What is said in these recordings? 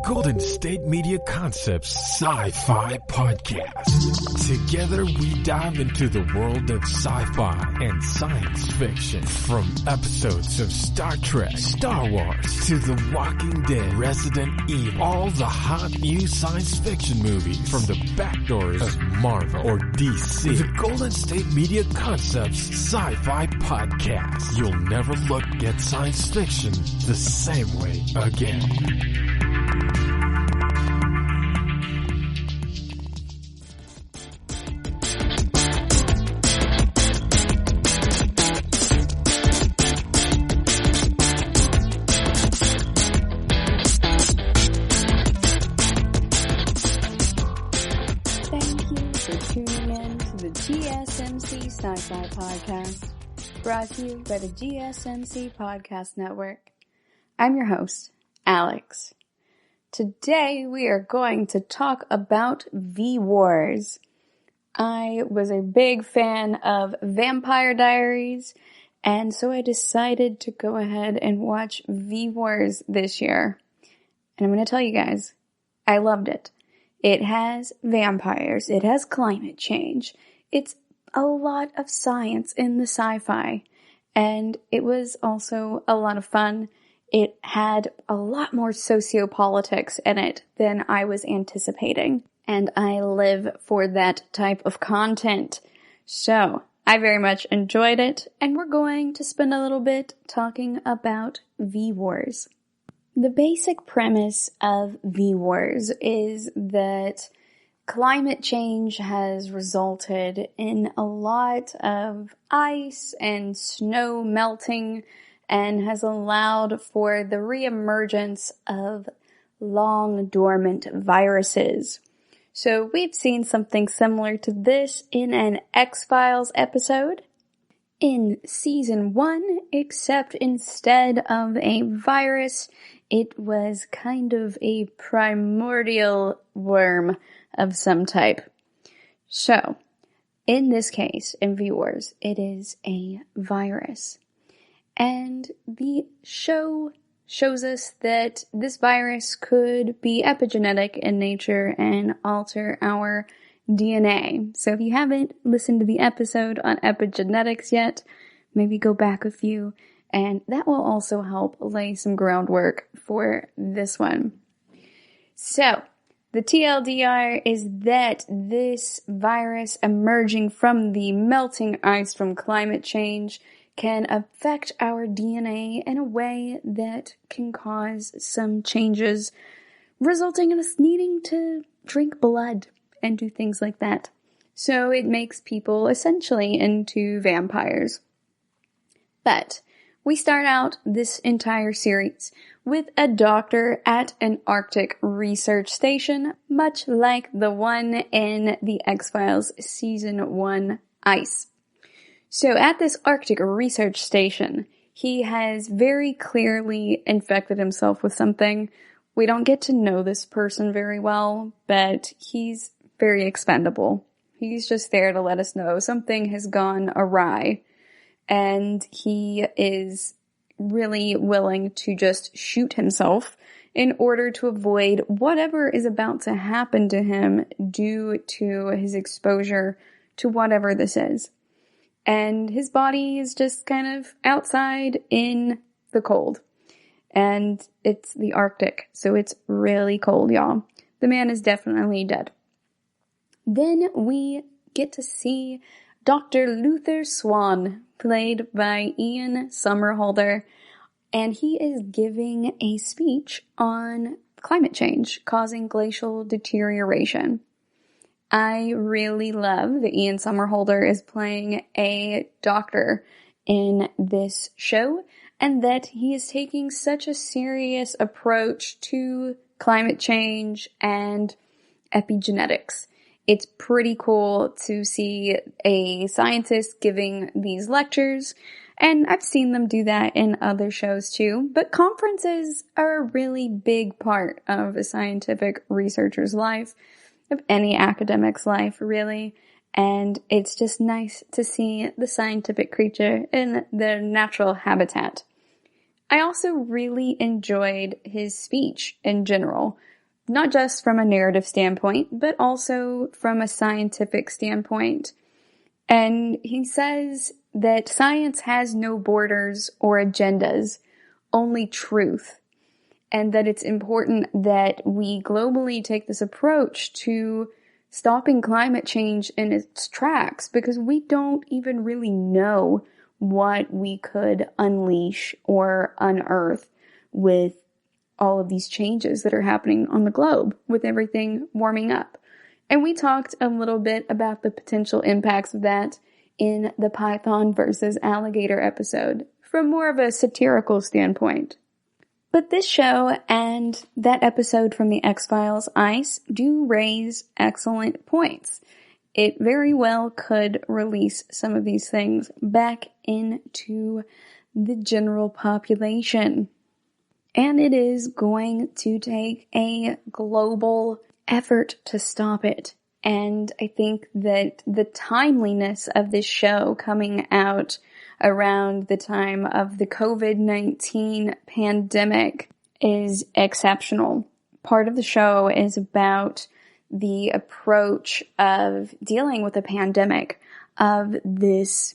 Golden State Media Concepts Sci-Fi Podcast. Together we dive into the world of sci-fi and science fiction. From episodes of Star Trek, Star Wars, to The Walking Dead, Resident Evil, all the hot new science fiction movies from the back doors of Marvel or DC. The Golden State Media Concepts Sci-Fi Podcast. You'll never look at science fiction the same way again. GSMC Sci-Fi Podcast, brought to you by the GSMC Podcast Network. I'm your host, Alex. Today we are going to talk about V-Wars. I was a big fan of Vampire Diaries, and so I decided to go ahead and watch V-Wars this year. And I'm going to tell you guys, I loved it. It has vampires, it has climate change, it's a lot of science in the sci-fi, and it was also a lot of fun. It had a lot more sociopolitics in it than I was anticipating, and I live for that type of content. So, I very much enjoyed it, and we're going to spend a little bit talking about V-Wars. The basic premise of V-Wars is that climate change has resulted in a lot of ice and snow melting and has allowed for the reemergence of long dormant viruses. So we've seen something similar to this in an X-Files episode in season 1, except instead of a virus, it was kind of a primordial worm of some type. So, in this case, in V-Wars, it is a virus. And the show shows us that this virus could be epigenetic in nature and alter our DNA. So if you haven't listened to the episode on epigenetics yet, maybe go back a few, and that will also help lay some groundwork for this one. So, the TLDR is that this virus emerging from the melting ice from climate change can affect our DNA in a way that can cause some changes, resulting in us needing to drink blood and do things like that. So it makes people essentially into vampires. But we start out this entire series with a doctor at an Arctic research station, much like the one in the X-Files Season 1 Ice. So at this Arctic research station, he has very clearly infected himself with something. We don't get to know this person very well, but he's very expendable. He's just there to let us know something has gone awry. And he is really willing to just shoot himself in order to avoid whatever is about to happen to him due to his exposure to whatever this is. And his body is just kind of outside in the cold. And it's the Arctic, so it's really cold, y'all. The man is definitely dead. Then we get to see Dr. Luther Swan, played by Ian Somerhalder, and he is giving a speech on climate change causing glacial deterioration. I really love that Ian Somerhalder is playing a doctor in this show, and that he is taking such a serious approach to climate change and epigenetics. It's pretty cool to see a scientist giving these lectures, and I've seen them do that in other shows too, but conferences are a really big part of a scientific researcher's life, of any academic's life really, and it's just nice to see the scientific creature in their natural habitat. I also really enjoyed his speech in general. not just from a narrative standpoint, but also from a scientific standpoint. And he says that science has no borders or agendas, only truth. And that it's important that we globally take this approach to stopping climate change in its tracks, because we don't even really know what we could unleash or unearth with all of these changes that are happening on the globe with everything warming up. And we talked a little bit about the potential impacts of that in the Python versus alligator episode from more of a satirical standpoint. But this show and that episode from the X-Files ICE do raise excellent points. It very well could release some of these things back into the general population. And it is going to take a global effort to stop it. And I think that the timeliness of this show coming out around the time of the COVID-19 pandemic is exceptional. Part of the show is about the approach of dealing with a pandemic of this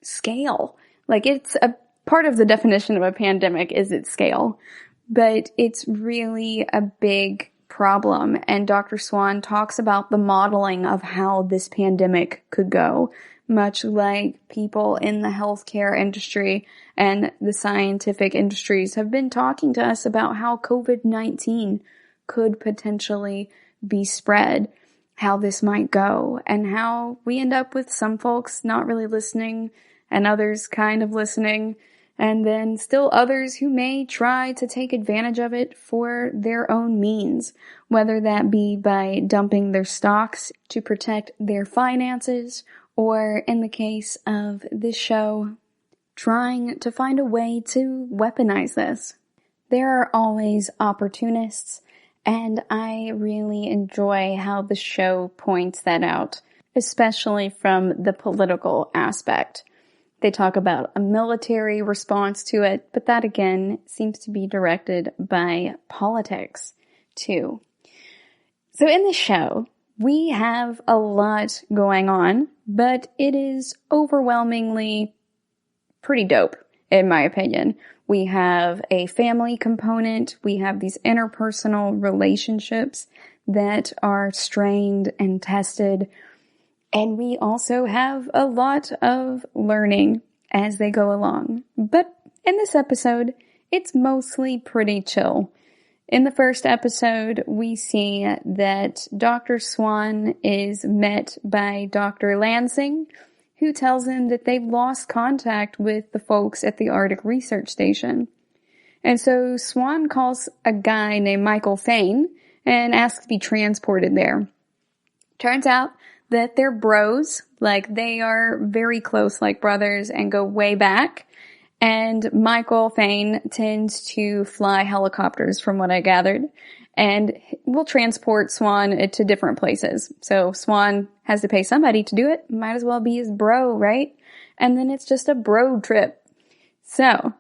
scale. Like, it's a part of the definition of a pandemic is its scale, but it's really a big problem. And Dr. Swan talks about the modeling of how this pandemic could go, much like people in the healthcare industry and the scientific industries have been talking to us about how COVID-19 could potentially be spread, how this might go, and how we end up with some folks not really listening and others kind of listening, and then still others who may try to take advantage of it for their own means, whether that be by dumping their stocks to protect their finances, or in the case of this show, trying to find a way to weaponize this. There are always opportunists, and I really enjoy how the show points that out, especially from the political aspect. They talk about a military response to it, but that again seems to be directed by politics too. So in this show, we have a lot going on, but it is overwhelmingly pretty dope, in my opinion. We have a family component. We have these interpersonal relationships that are strained and tested. And we also have a lot of learning as they go along. But in this episode, it's mostly pretty chill. In the first episode, we see that Dr. Swan is met by Dr. Lansing, who tells him that they've lost contact with the folks at the Arctic Research Station. And so Swan calls a guy named Michael Fain and asks to be transported there. Turns out that they're bros, like they are very close like brothers and go way back. And Michael Fain tends to fly helicopters from what I gathered, and will transport Swan to different places. So Swan has to pay somebody to do it. Might as well be his bro, right? And then it's just a bro trip. So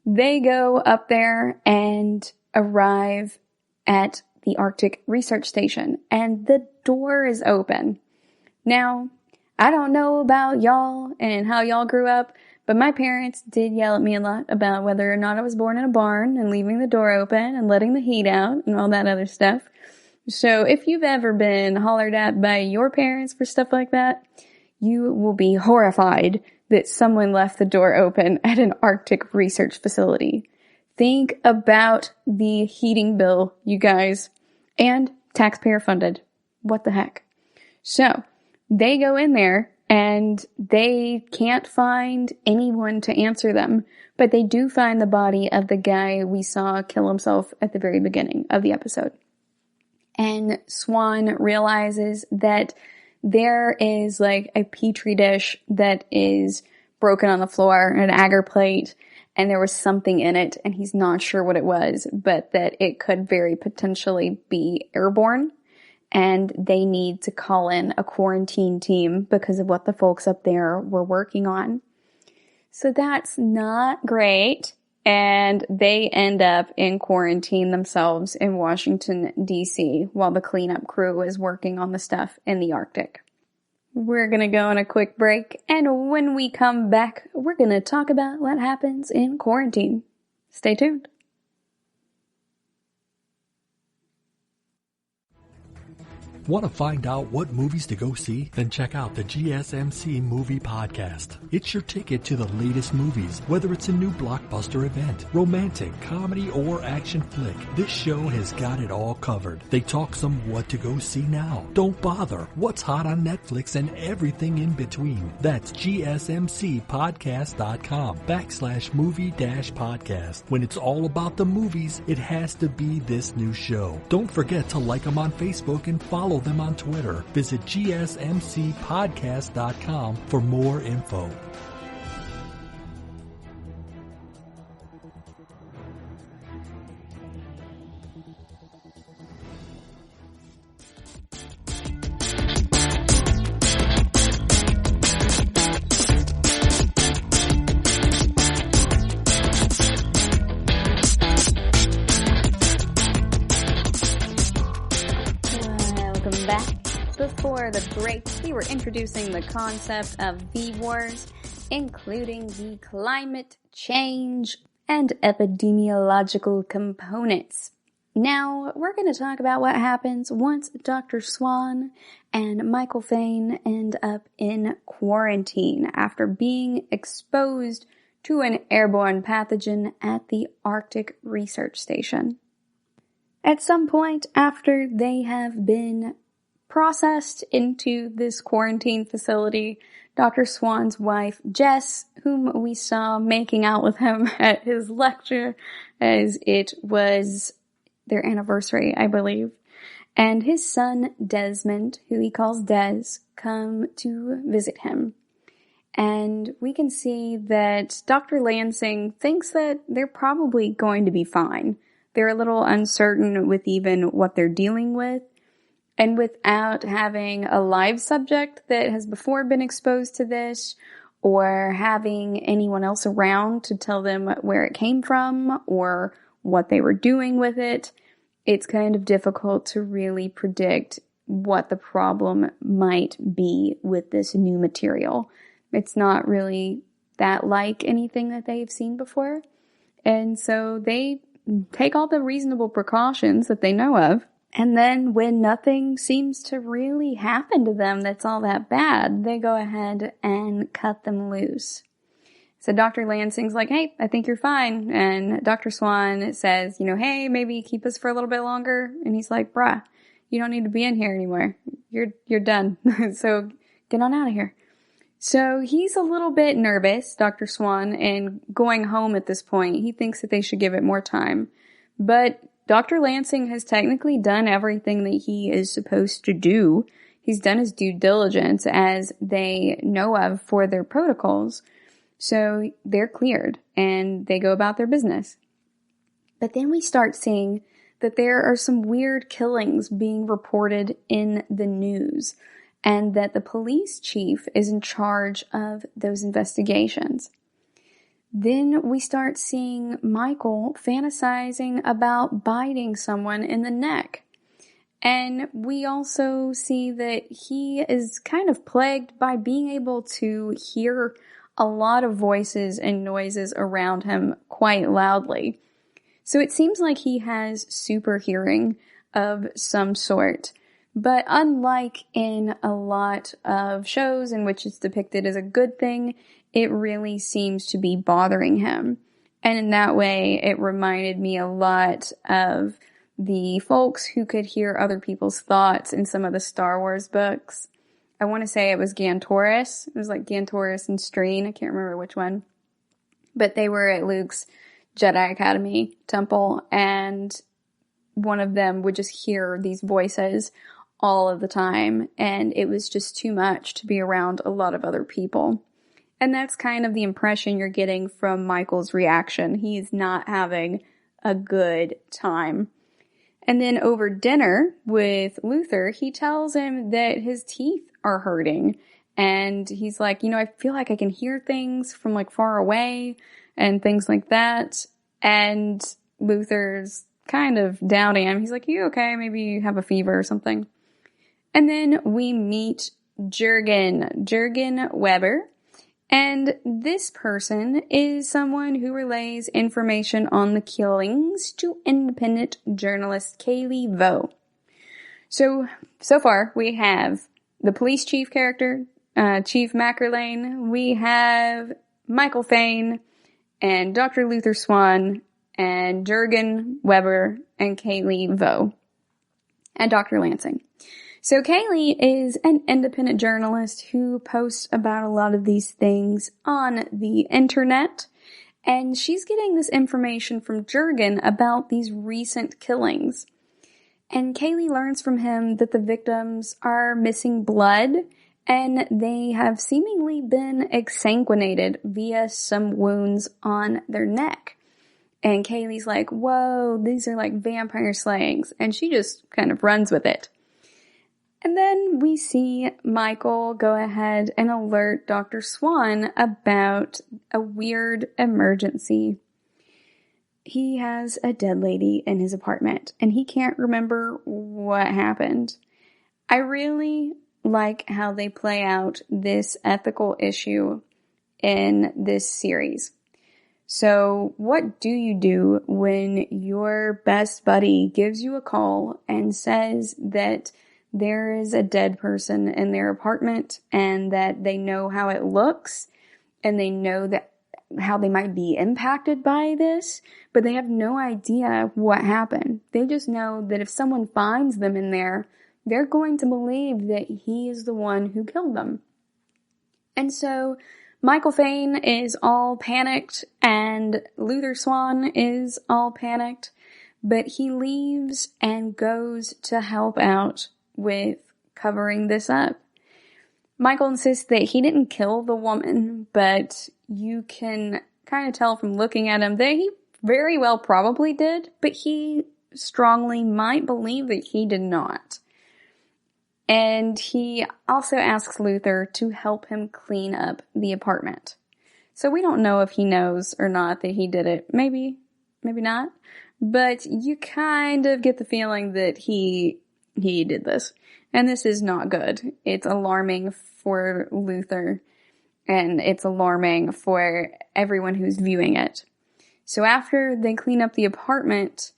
they go up there and arrive at the Arctic Research Station, and the door is open. Now, I don't know about y'all and how y'all grew up, but my parents did yell at me a lot about whether or not I was born in a barn and leaving the door open and letting the heat out and all that other stuff. So if you've ever been hollered at by your parents for stuff like that, you will be horrified that someone left the door open at an Arctic research facility. Think about the heating bill, you guys, and taxpayer funded. What the heck? So they go in there and they can't find anyone to answer them, but they do find the body of the guy we saw kill himself at the very beginning of the episode. And Swan realizes that there is like a petri dish that is broken on the floor, an agar plate, and there was something in it, and he's not sure what it was, but that it could very potentially be airborne. And they need to call in a quarantine team because of what the folks up there were working on. So that's not great. And they end up in quarantine themselves in Washington, D.C., while the cleanup crew is working on the stuff in the Arctic. We're going to go on a quick break, and when we come back, we're going to talk about what happens in quarantine. Stay tuned. Want to find out what movies to go see? Then check out the GSMC Movie Podcast. It's your ticket to the latest movies, whether it's a new blockbuster event, romantic, comedy, or action flick. This show has got it all covered. They talk some what to go see now, don't bother, what's hot on Netflix, and everything in between. That's gsmcpodcast.com/movie-podcast. When it's all about the movies, it has to be this new show. Don't forget to like them on Facebook and follow them on Twitter. Visit gsmcpodcast.com for more info. Before the break, we were introducing the concept of V-Wars, including the climate change and epidemiological components. Now, we're going to talk about what happens once Dr. Swan and Michael Fane end up in quarantine after being exposed to an airborne pathogen at the Arctic Research Station. At some point after they have been processed into this quarantine facility, Dr. Swan's wife, Jess, whom we saw making out with him at his lecture, as it was their anniversary, I believe, and his son, Desmond, who he calls Des, come to visit him. And we can see that Dr. Lansing thinks that they're probably going to be fine. They're a little uncertain with even what they're dealing with. And without having a live subject that has before been exposed to this, or having anyone else around to tell them where it came from or what they were doing with it, it's kind of difficult to really predict what the problem might be with this new material. It's not really that like anything that they've seen before. And so they take all the reasonable precautions that they know of. And then when nothing seems to really happen to them that's all that bad, they go ahead and cut them loose. So Dr. Lansing's like, hey, I think you're fine. And Dr. Swan says, hey, maybe keep us for a little bit longer. And he's like, bruh, you don't need to be in here anymore. You're done. So get on out of here. So he's a little bit nervous, Dr. Swan, and going home at this point. He thinks that they should give it more time. But Dr. Lansing has technically done everything that he is supposed to do. He's done his due diligence as they know of for their protocols. So they're cleared and they go about their business. But then we start seeing that there are some weird killings being reported in the news and that the police chief is in charge of those investigations. Then we start seeing Michael fantasizing about biting someone in the neck. And we also see that he is kind of plagued by being able to hear a lot of voices and noises around him quite loudly. So it seems like he has super hearing of some sort. But unlike in a lot of shows in which it's depicted as a good thing, it really seems to be bothering him. And in that way, it reminded me a lot of the folks who could hear other people's thoughts in some of the Star Wars books. I want to say it was Gantoris. It was like Gantoris and Streen. I can't remember which one. But they were at Luke's Jedi Academy temple, and one of them would just hear these voices all of the time, and it was just too much to be around a lot of other people. And that's kind of the impression you're getting from Michael's reaction. He's not having a good time. And then over dinner with Luther, he tells him that his teeth are hurting. And he's like, I feel like I can hear things from like far away and things like that. And Luther's kind of doubting him. He's like, you okay? Maybe you have a fever or something. And then we meet Jurgen Weber. And this person is someone who relays information on the killings to independent journalist Kaylee Vo. So far we have the police chief character, Chief Mackerlane. We have Michael Fane and Dr. Luther Swan and Jurgen Weber and Kaylee Vo and Dr. Lansing. So Kaylee is an independent journalist who posts about a lot of these things on the internet, and she's getting this information from Jurgen about these recent killings. And Kaylee learns from him that the victims are missing blood, and they have seemingly been exsanguinated via some wounds on their neck. And Kaylee's like, whoa, these are like vampire slayings, and she just kind of runs with it. And then we see Michael go ahead and alert Dr. Swan about a weird emergency. He has a dead lady in his apartment, and he can't remember what happened. I really like how they play out this ethical issue in this series. So, what do you do when your best buddy gives you a call and says that there is a dead person in their apartment and that they know how it looks and they know that how they might be impacted by this, but they have no idea what happened. They just know that if someone finds them in there, they're going to believe that he is the one who killed them. And so Michael Fane is all panicked and Luther Swan is all panicked, but he leaves and goes to help out with covering this up. Michael insists that he didn't kill the woman, but you can kind of tell from looking at him that he very well probably did, but he strongly might believe that he did not. And he also asks Luther to help him clean up the apartment. So we don't know if he knows or not that he did it. Maybe not. But you kind of get the feeling that he did this. And this is not good. It's alarming for Luther. And it's alarming for everyone who's viewing it. So after they clean up the apartment,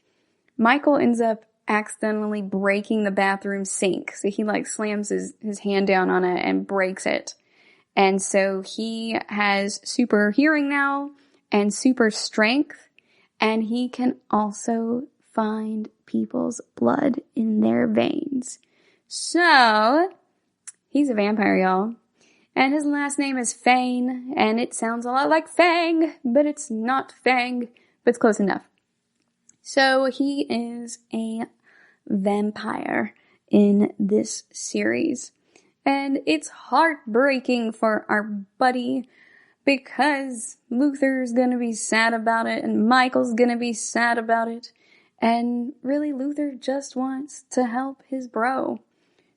Michael ends up accidentally breaking the bathroom sink. So he slams his hand down on it and breaks it. And so he has super hearing now and super strength. And he can also find people's blood in their veins. So, he's a vampire, y'all. And his last name is Fane, and it sounds a lot like Fang, but it's not Fang, but it's close enough. So, he is a vampire in this series. And it's heartbreaking for our buddy, because Luther's gonna be sad about it, and Michael's gonna be sad about it. And really, Luther just wants to help his bro.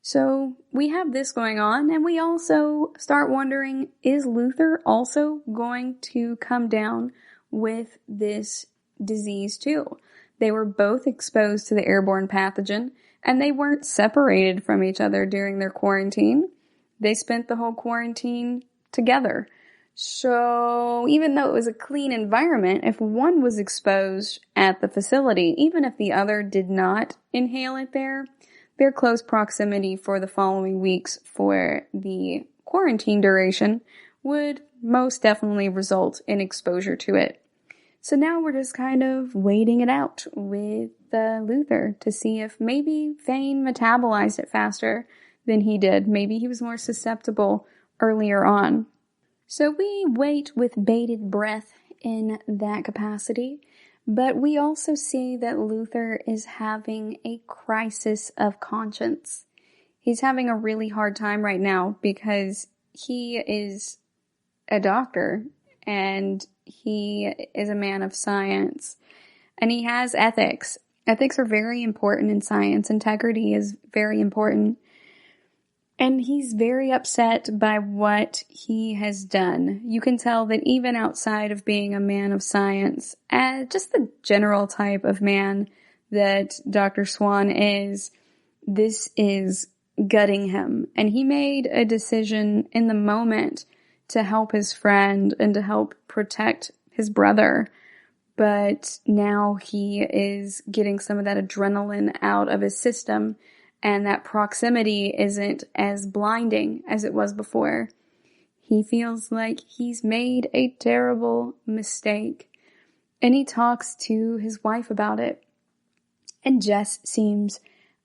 So we have this going on, and we also start wondering, is Luther also going to come down with this disease too? They were both exposed to the airborne pathogen, and they weren't separated from each other during their quarantine. They spent the whole quarantine together. So even though it was a clean environment, if one was exposed at the facility, even if the other did not inhale it there, their close proximity for the following weeks for the quarantine duration would most definitely result in exposure to it. So now we're just kind of waiting it out with Luther to see if maybe Fane metabolized it faster than he did. Maybe he was more susceptible earlier on. So we wait with bated breath in that capacity, but we also see that Luther is having a crisis of conscience. He's having a really hard time right now because he is a doctor and he is a man of science and he has ethics. Ethics are very important in science. Integrity is very important. And he's very upset by what he has done. You can tell that even outside of being a man of science, just the general type of man that Dr. Swan is, this is gutting him. And he made a decision in the moment to help his friend and to help protect his brother. But now he is getting some of that adrenaline out of his system, and that proximity isn't as blinding as it was before. He feels like he's made a terrible mistake, and he talks to his wife about it. And Jess seems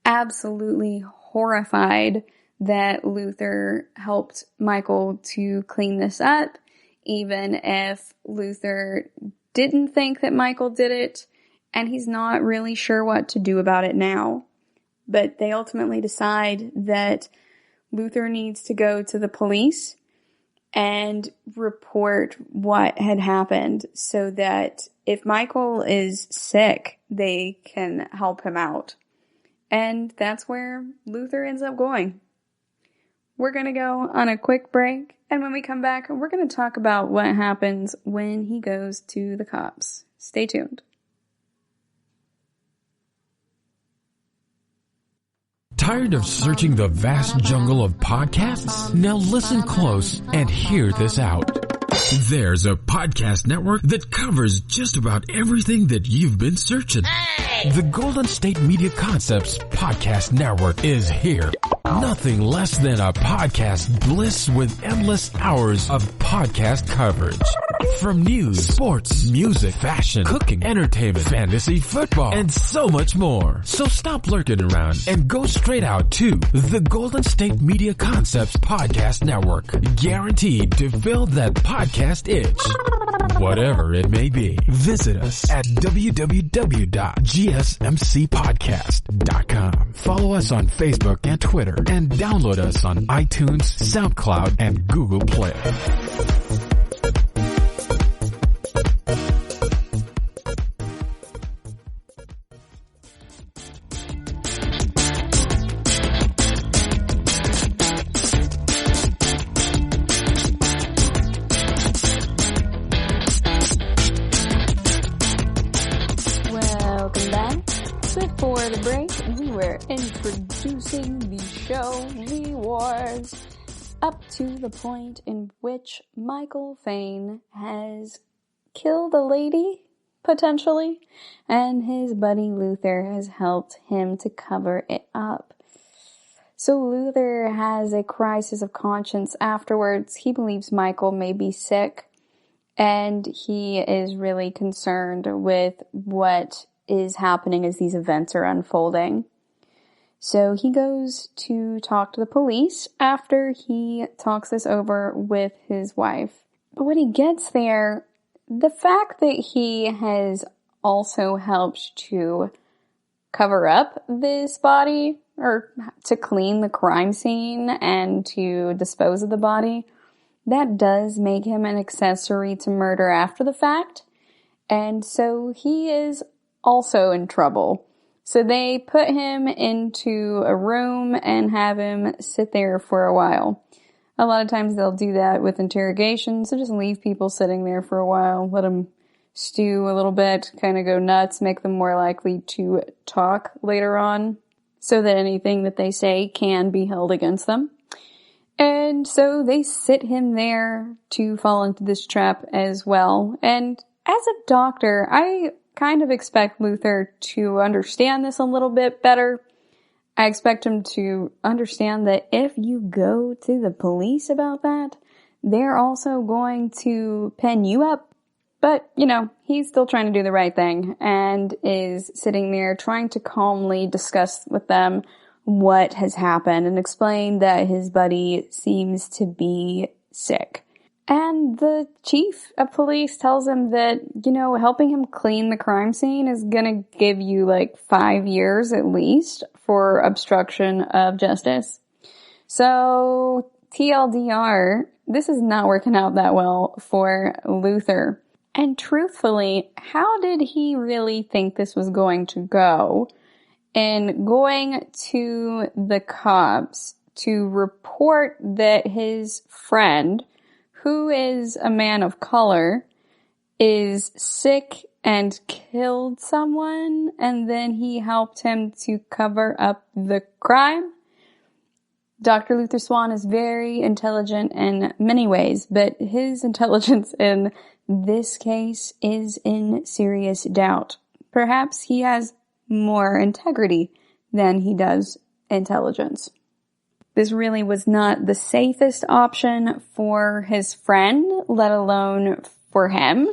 absolutely horrified that Luther helped Michael to clean this up, even if Luther didn't think that Michael did it, and he's not really sure what to do about it now. But they ultimately decide that Luther needs to go to the police and report what had happened so that if Michael is sick, they can help him out. And that's where Luther ends up going. We're going to go on a quick break, and when we come back, we're going to talk about what happens when he goes to the cops. Stay tuned. Tired of searching the vast jungle of podcasts? Now listen close and hear this out. There's a podcast network that covers just about everything that you've been searching. Hey! The Golden State Media Concepts Podcast Network is here. Nothing less than a podcast bliss with endless hours of podcast coverage. From news, sports, music, fashion, cooking, entertainment, fantasy, football, and so much more. So stop lurking around and go straight out to the Golden State Media Concepts Podcast Network. Guaranteed to fill that podcast itch. Whatever it may be. Visit us at www.gsmcpodcast.com. Follow us on Facebook and Twitter, and download us on iTunes, SoundCloud, and Google Play. Before the break, we were introducing the show The Wars up to the point in which Michael Fane has killed a lady, potentially, and his buddy Luther has helped him to cover it up. So Luther has a crisis of conscience afterwards. He believes Michael may be sick, and he is really concerned with what is happening as these events are unfolding. So he goes to talk to the police after he talks this over with his wife. But when he gets there, the fact that he has also helped to cover up this body, or to clean the crime scene and to dispose of the body, that does make him an accessory to murder after the fact. And so he is also in trouble. So they put him into a room and have him sit there for a while. A lot of times they'll do that with interrogation, so just leave people sitting there for a while, let them stew a little bit, kind of go nuts, make them more likely to talk later on, so that anything that they say can be held against them. And so they sit him there to fall into this trap as well. And as a doctor, I kind of expect Luther to understand this a little bit better. I expect him to understand that if you go to the police about that, they're also going to pen you up. But, he's still trying to do the right thing and is sitting there trying to calmly discuss with them what has happened and explain that his buddy seems to be sick. And the chief of police tells him that, helping him clean the crime scene is gonna give you 5 years at least for obstruction of justice. So, TLDR, this is not working out that well for Luther. And truthfully, how did he really think this was going to go in going to the cops to report that his friend, who is a man of color, is sick and killed someone, and then he helped him to cover up the crime. Dr. Luther Swan is very intelligent in many ways, but his intelligence in this case is in serious doubt. Perhaps he has more integrity than he does intelligence. This really was not the safest option for his friend, let alone for him.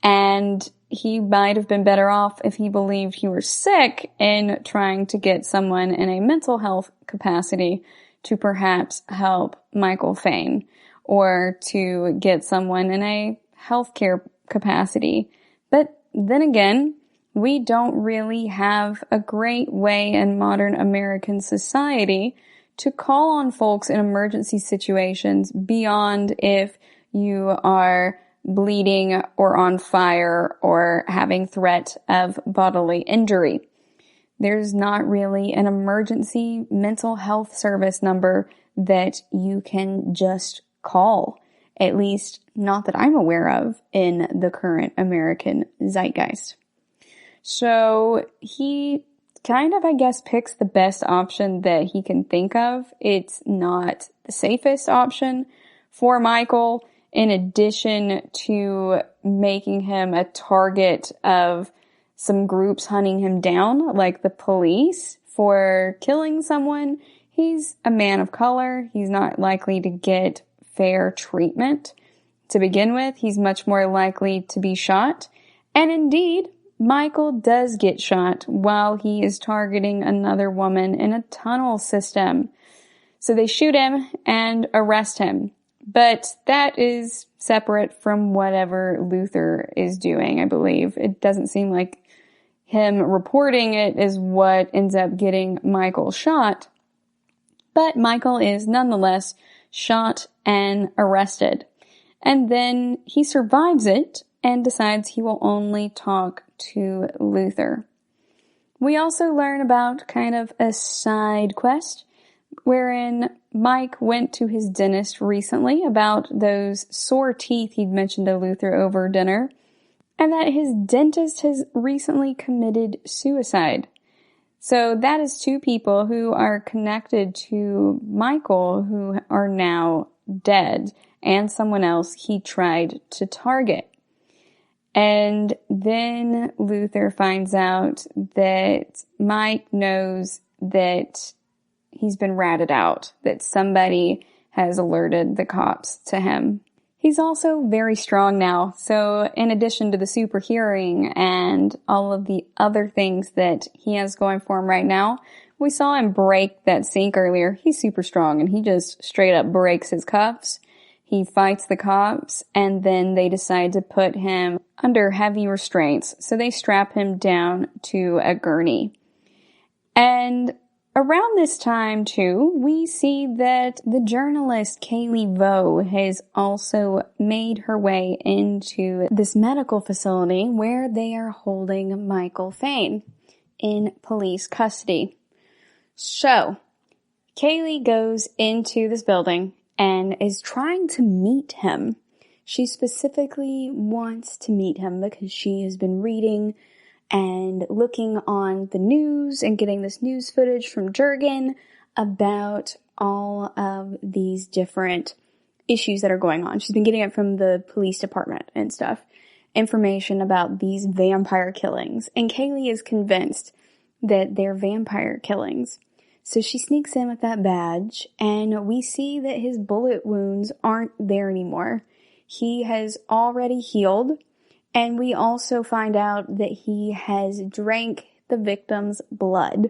And he might have been better off if he believed he was sick in trying to get someone in a mental health capacity to perhaps help Michael Fane, or to get someone in a healthcare capacity. But then again, we don't really have a great way in modern American society to call on folks in emergency situations beyond if you are bleeding or on fire or having threat of bodily injury. There's not really an emergency mental health service number that you can just call, at least not that I'm aware of in the current American zeitgeist. So he kind of, I guess, picks the best option that he can think of. It's not the safest option for Michael, in addition to making him a target of some groups hunting him down, like the police, for killing someone. He's a man of color. He's not likely to get fair treatment to begin with. He's much more likely to be shot. And indeed, Michael does get shot while he is targeting another woman in a tunnel system. So they shoot him and arrest him. But that is separate from whatever Luther is doing, I believe. It doesn't seem like him reporting it is what ends up getting Michael shot. But Michael is nonetheless shot and arrested. And then he survives it and decides he will only talk to Luther. We also learn about kind of a side quest wherein Mike went to his dentist recently about those sore teeth he'd mentioned to Luther over dinner, and that his dentist has recently committed suicide. So that is two people who are connected to Michael who are now dead, and someone else he tried to target. And then Luther finds out that Mike knows that he's been ratted out, that somebody has alerted the cops to him. He's also very strong now, so in addition to the super hearing and all of the other things that he has going for him right now, we saw him break that sink earlier. He's super strong, and he just straight up breaks his cuffs. He fights the cops, and then they decide to put him under heavy restraints, so they strap him down to a gurney. And around this time, too, we see that the journalist Kaylee Vo has also made her way into this medical facility where they are holding Michael Fane in police custody. So, Kaylee goes into this building and is trying to meet him. She specifically wants to meet him because she has been reading and looking on the news and getting this news footage from Jurgen about all of these different issues that are going on. She's been getting it from the police department and stuff. Information about these vampire killings. And Kaylee is convinced that they're vampire killings. So she sneaks in with that badge, and we see that his bullet wounds aren't there anymore. He has already healed. And we also find out that he has drank the victim's blood.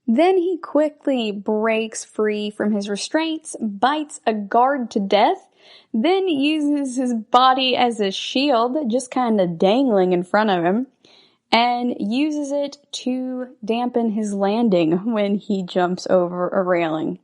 Then he quickly breaks free from his restraints, bites a guard to death, then uses his body as a shield, just kind of dangling in front of him, and uses it to dampen his landing when he jumps over a railing.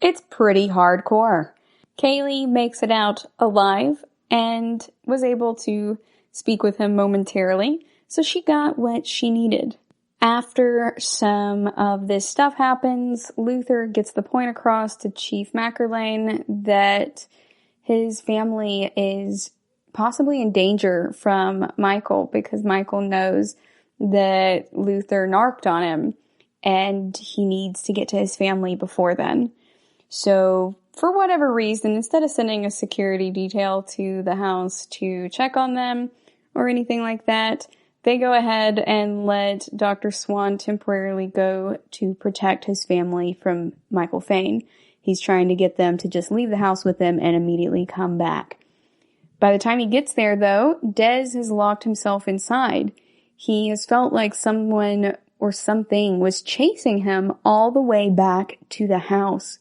It's pretty hardcore. Kaylee makes it out alive and was able to speak with him momentarily, so she got what she needed. After some of this stuff happens, Luther gets the point across to Chief Mackerlane that his family is possibly in danger from Michael because Michael knows that Luther narked on him and he needs to get to his family before then. So for whatever reason, instead of sending a security detail to the house to check on them or anything like that, they go ahead and let Dr. Swan temporarily go to protect his family from Michael Fane. He's trying to get them to just leave the house with him and immediately come back. By the time he gets there, though, Dez has locked himself inside. He has felt like someone or something was chasing him all the way back to the house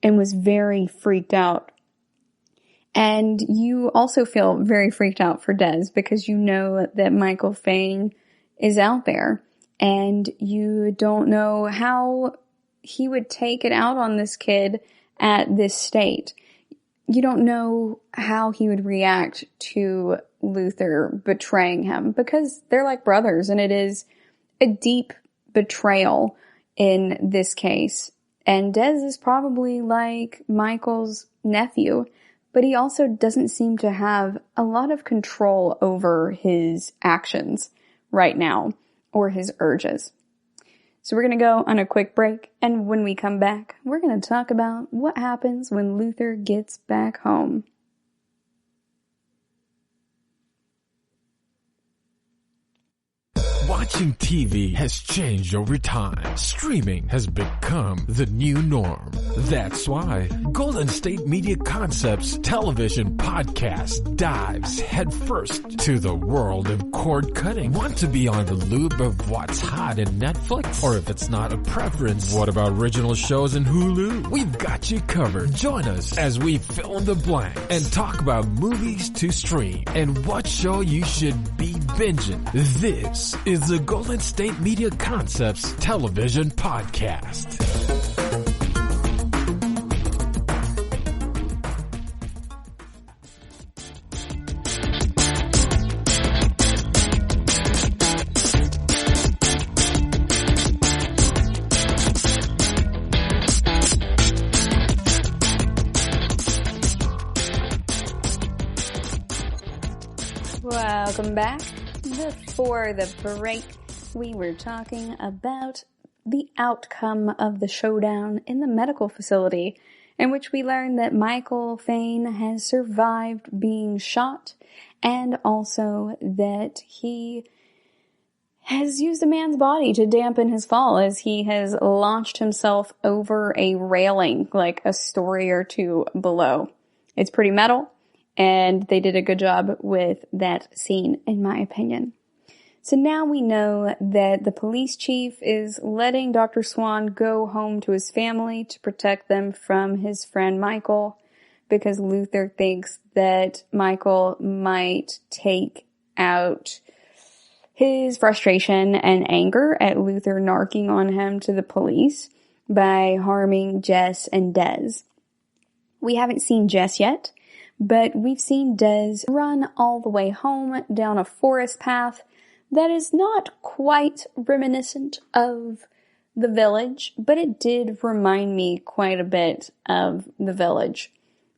and was very freaked out. And you also feel very freaked out for Dez because you know that Michael Fane is out there and you don't know how he would take it out on this kid at this state. You don't know how he would react to Luther betraying him because they're like brothers and it is a deep betrayal in this case. And Dez is probably like Michael's nephew, but he also doesn't seem to have a lot of control over his actions right now or his urges. So we're going to go on a quick break, and when we come back, we're going to talk about what happens when Luther gets back home. Watching TV has changed over time. Streaming has become the new norm. That's why Golden State Media Concepts television podcast dives headfirst to the world of cord cutting. Want to be on the loop of what's hot in Netflix? Or if it's not a preference, what about original shows in Hulu? We've got you covered. Join us as we fill in the blanks and talk about movies to stream and what show you should be binging. This is the Golden State Media Concepts television podcast. Welcome back. Before the break, we were talking about the outcome of the showdown in the medical facility, in which we learned that Michael Fane has survived being shot, and also that he has used a man's body to dampen his fall as he has launched himself over a railing like a story or two below. It's pretty metal, and they did a good job with that scene, in my opinion. So now we know that the police chief is letting Dr. Swan go home to his family to protect them from his friend Michael, because Luther thinks that Michael might take out his frustration and anger at Luther narking on him to the police by harming Jess and Dez. We haven't seen Jess yet, but we've seen Dez run all the way home down a forest path that is not quite reminiscent of The Village, but it did remind me quite a bit of The Village.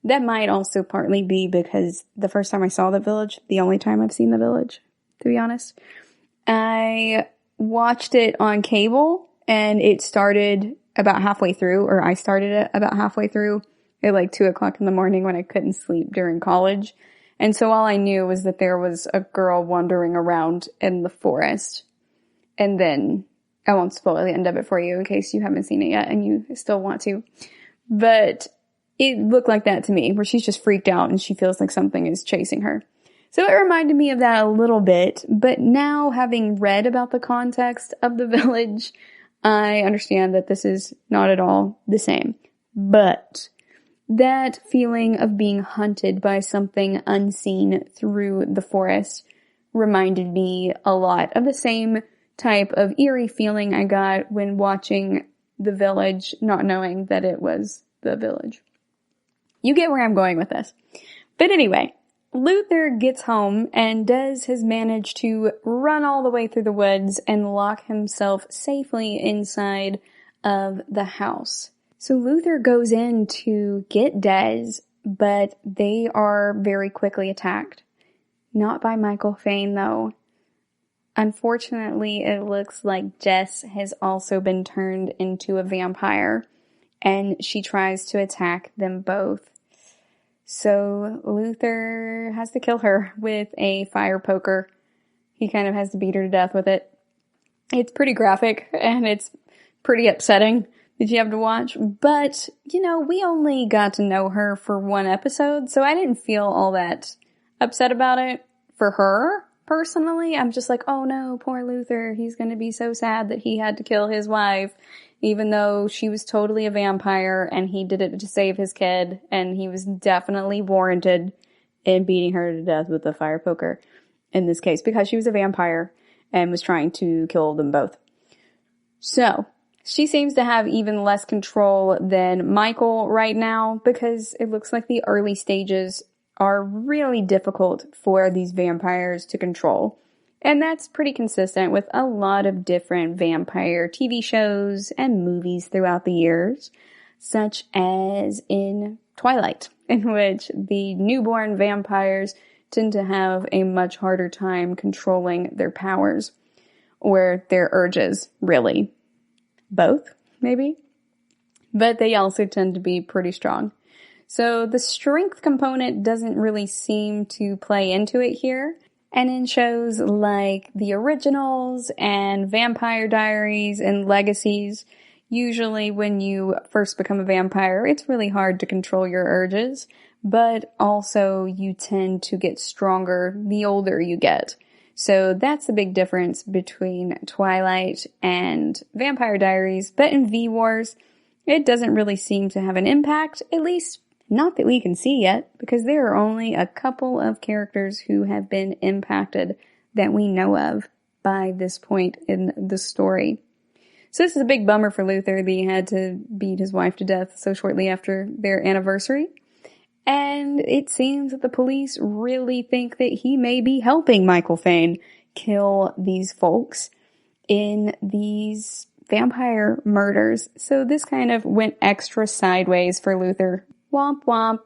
That might also partly be because the first time I saw The Village, the only time I've seen The Village, to be honest, I watched it on cable and it started about halfway through, or I started it about halfway through at like 2 o'clock in the morning when I couldn't sleep during college. And so all I knew was that there was a girl wandering around in the forest. And then, I won't spoil the end of it for you in case you haven't seen it yet and you still want to. But it looked like that to me, where she's just freaked out and she feels like something is chasing her. So it reminded me of that a little bit. But now, having read about the context of The Village, I understand that this is not at all the same. But that feeling of being hunted by something unseen through the forest reminded me a lot of the same type of eerie feeling I got when watching The Village, not knowing that it was The Village. You get where I'm going with this. But anyway, Luther gets home, and Des has managed to run all the way through the woods and lock himself safely inside of the house. So Luther goes in to get Des, but they are very quickly attacked. Not by Michael Fane, though. Unfortunately, it looks like Jess has also been turned into a vampire, and she tries to attack them both. So Luther has to kill her with a fire poker. He kind of has to beat her to death with it. It's pretty graphic, and it's pretty upsetting that you have to watch. But, we only got to know her for one episode, so I didn't feel all that upset about it for her. Personally, I'm just like, oh no, poor Luther. He's going to be so sad that he had to kill his wife, even though she was totally a vampire and he did it to save his kid, and he was definitely warranted in beating her to death with a fire poker in this case because she was a vampire and was trying to kill them both. So, she seems to have even less control than Michael right now because it looks like the early stages are really difficult for these vampires to control. And that's pretty consistent with a lot of different vampire TV shows and movies throughout the years, such as in Twilight, in which the newborn vampires tend to have a much harder time controlling their powers, or their urges, really. Both, maybe. But they also tend to be pretty strong. So the strength component doesn't really seem to play into it here. And in shows like The Originals and Vampire Diaries and Legacies, usually when you first become a vampire, it's really hard to control your urges, but also you tend to get stronger the older you get. So that's the big difference between Twilight and Vampire Diaries. But in V-Wars, it doesn't really seem to have an impact, at least not that we can see yet, because there are only a couple of characters who have been impacted that we know of by this point in the story. So this is a big bummer for Luther that he had to beat his wife to death so shortly after their anniversary. And it seems that the police really think that he may be helping Michael Fane kill these folks in these vampire murders. So this kind of went extra sideways for Luther. Womp womp.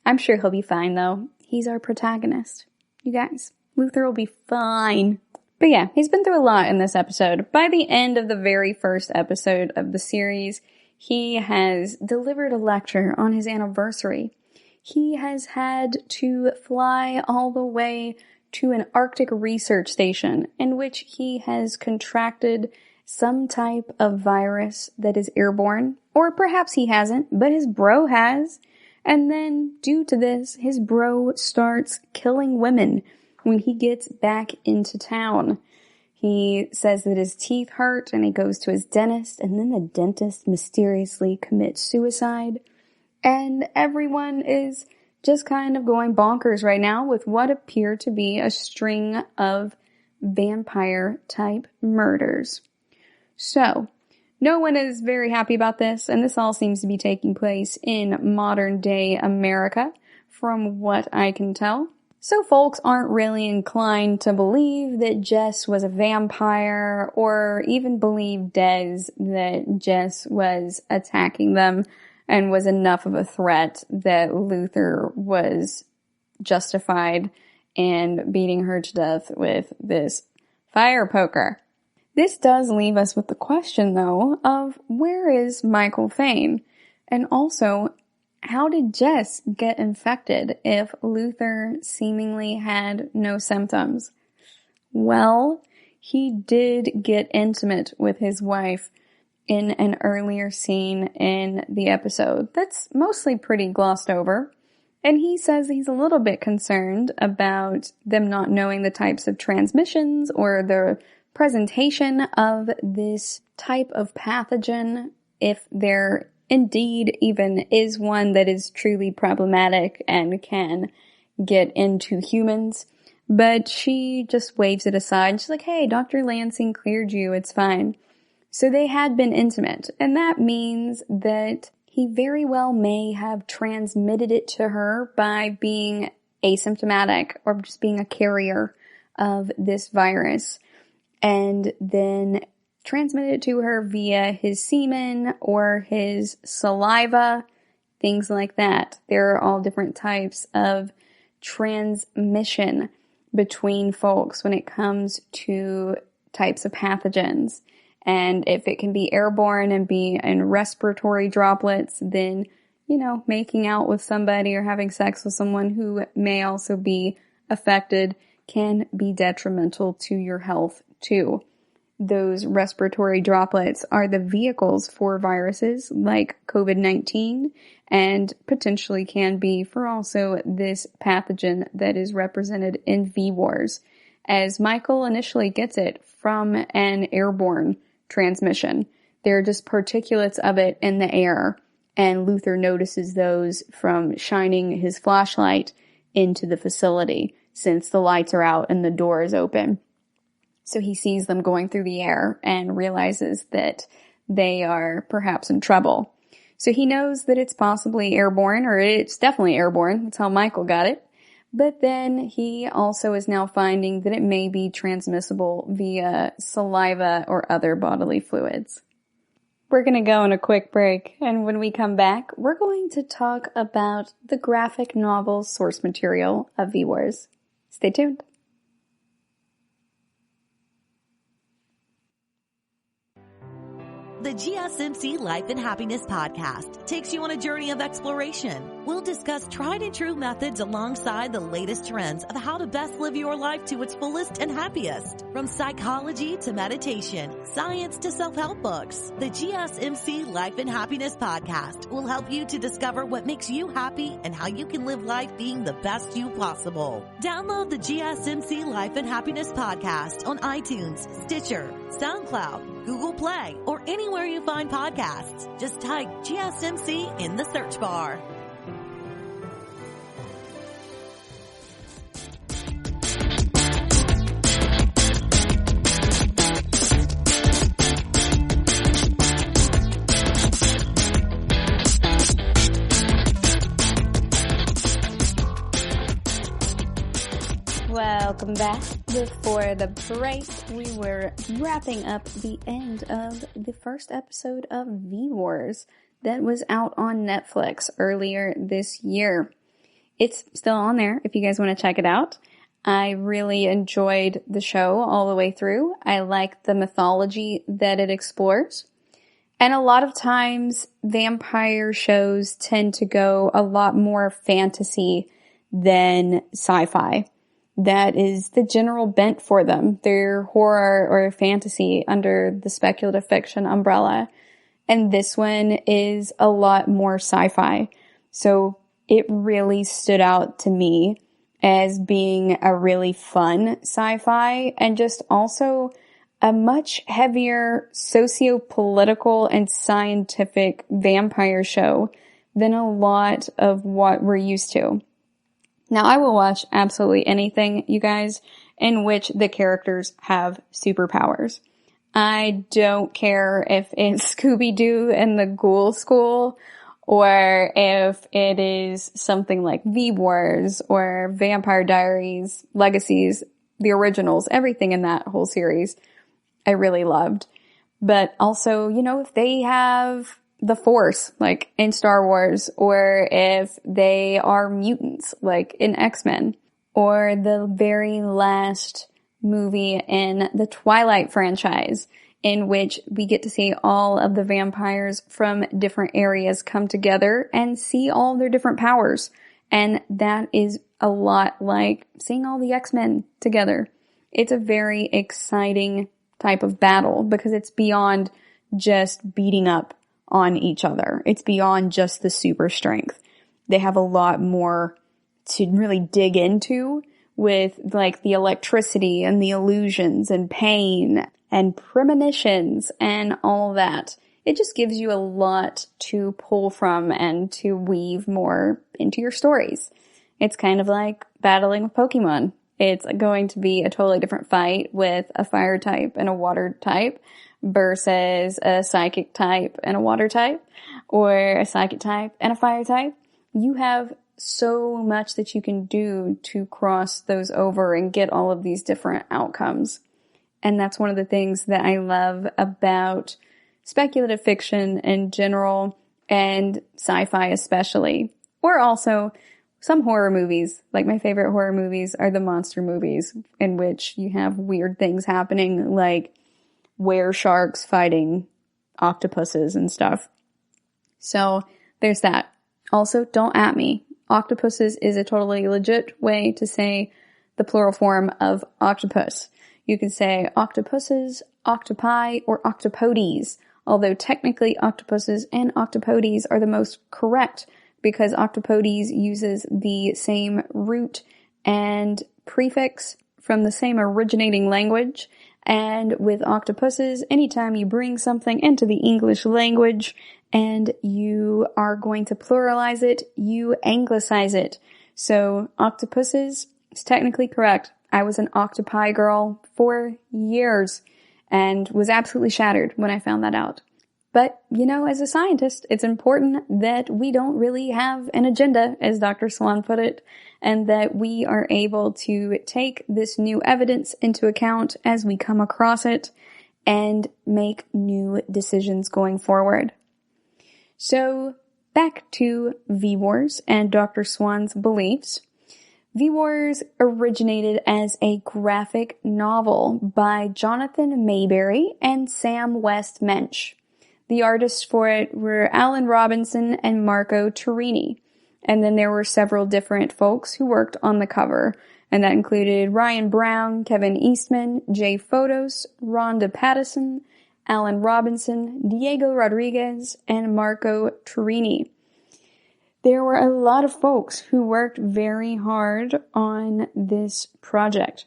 I'm sure he'll be fine though. He's our protagonist. You guys, Luther will be fine. But yeah, he's been through a lot in this episode. By the end of the very first episode of the series, he has delivered a lecture on his anniversary. He has had to fly all the way to an Arctic research station in which he has contracted some type of virus that is airborne, or perhaps he hasn't, but his bro has. And then, due to this, his bro starts killing women when he gets back into town. He says that his teeth hurt, and he goes to his dentist, and then the dentist mysteriously commits suicide. And everyone is just kind of going bonkers right now with what appear to be a string of vampire-type murders. So, no one is very happy about this, and this all seems to be taking place in modern-day America, from what I can tell. So folks aren't really inclined to believe that Jess was a vampire, or even believe Des that Jess was attacking them and was enough of a threat that Luther was justified in beating her to death with this fire poker. This does leave us with the question, though, of where is Michael Fane? And also, how did Jess get infected if Luther seemingly had no symptoms? Well, he did get intimate with his wife in an earlier scene in the episode. That's mostly pretty glossed over. And he says he's a little bit concerned about them not knowing the types of transmissions or the presentation of this type of pathogen, if there indeed even is one that is truly problematic and can get into humans. But she just waves it aside. She's like, hey, Dr. Lansing cleared you, it's fine. So they had been intimate, and that means that he very well may have transmitted it to her by being asymptomatic or just being a carrier of this virus, and then transmitted it to her via his semen or his saliva, things like that. There are all different types of transmission between folks when it comes to types of pathogens. And if it can be airborne and be in respiratory droplets, then, making out with somebody or having sex with someone who may also be affected can be detrimental to your health too. Those respiratory droplets are the vehicles for viruses like COVID-19 and potentially can be for also this pathogen that is represented in V-Wars, as Michael initially gets it from an airborne transmission. There are just particulates of it in the air, and Luther notices those from shining his flashlight into the facility since the lights are out and the door is open. So he sees them going through the air and realizes that they are perhaps in trouble. So he knows that it's possibly airborne, or it's definitely airborne. That's how Michael got it. But then he also is now finding that it may be transmissible via saliva or other bodily fluids. We're going to go on a quick break, and when we come back, we're going to talk about the graphic novel source material of V-Wars. Stay tuned. The GSMC Life and Happiness podcast takes you on a journey of exploration. We'll discuss tried and true methods alongside the latest trends of how to best live your life to its fullest and happiest. From psychology to meditation, science to self-help books, the GSMC Life and Happiness podcast will help you to discover what makes you happy and how you can live life being the best you possible. Download the GSMC Life and Happiness podcast on iTunes, Stitcher, SoundCloud, Google Play, or anywhere you find podcasts. Just type GSMC in the search bar. Welcome back. Before the break, we were wrapping up the end of the first episode of V-Wars that was out on Netflix earlier this year. It's still on there if you guys want to check it out. I really enjoyed the show all the way through. I like the mythology that it explores. And a lot of times, vampire shows tend to go a lot more fantasy than sci-fi. That is the general bent for them. They're horror or fantasy under the speculative fiction umbrella. And this one is a lot more sci-fi. So it really stood out to me as being a really fun sci-fi and just also a much heavier socio-political and scientific vampire show than a lot of what we're used to. Now, I will watch absolutely anything, you guys, in which the characters have superpowers. I don't care if it's Scooby-Doo and the Ghoul School, or if it is something like V-Wars or Vampire Diaries, Legacies, the originals, everything in that whole series I really loved. But also, if they have the Force, like in Star Wars, or if they are mutants, like in X-Men, or the very last movie in the Twilight franchise, in which we get to see all of the vampires from different areas come together and see all their different powers. And that is a lot like seeing all the X-Men together. It's a very exciting type of battle because it's beyond just beating up on each other. It's beyond just the super strength. They have a lot more to really dig into with like the electricity and the illusions and pain and premonitions and all that. It just gives you a lot to pull from and to weave more into your stories. It's kind of like battling with Pokemon. It's going to be a totally different fight with a fire type and a water type versus a psychic type and a water type, or a psychic type and a fire type. You have so much that you can do to cross those over and get all of these different outcomes. And that's one of the things that I love about speculative fiction in general and sci-fi especially. Or also some horror movies. Like my favorite horror movies are the monster movies in which you have weird things happening like were sharks fighting octopuses and stuff. So there's that. Also, don't at me. Octopuses is a totally legit way to say the plural form of octopus. You can say octopuses, octopi, or octopodes, although technically octopuses and octopodes are the most correct because octopodes uses the same root and prefix from the same originating language. And with octopuses, anytime you bring something into the English language and you are going to pluralize it, you anglicize it. So octopuses is technically correct. I was an octopi girl for years and was absolutely shattered when I found that out. But, as a scientist, it's important that we don't really have an agenda, as Dr. Swan put it, and that we are able to take this new evidence into account as we come across it and make new decisions going forward. So, back to V-Wars and Dr. Swan's beliefs. V-Wars originated as a graphic novel by Jonathan Mayberry and Sam West Mensch. The artists for it were Alan Robinson and Marco Turini. And then there were several different folks who worked on the cover. And that included Ryan Brown, Kevin Eastman, Jay Fotos, Rhonda Pattison, Alan Robinson, Diego Rodriguez, and Marco Turini. There were a lot of folks who worked very hard on this project.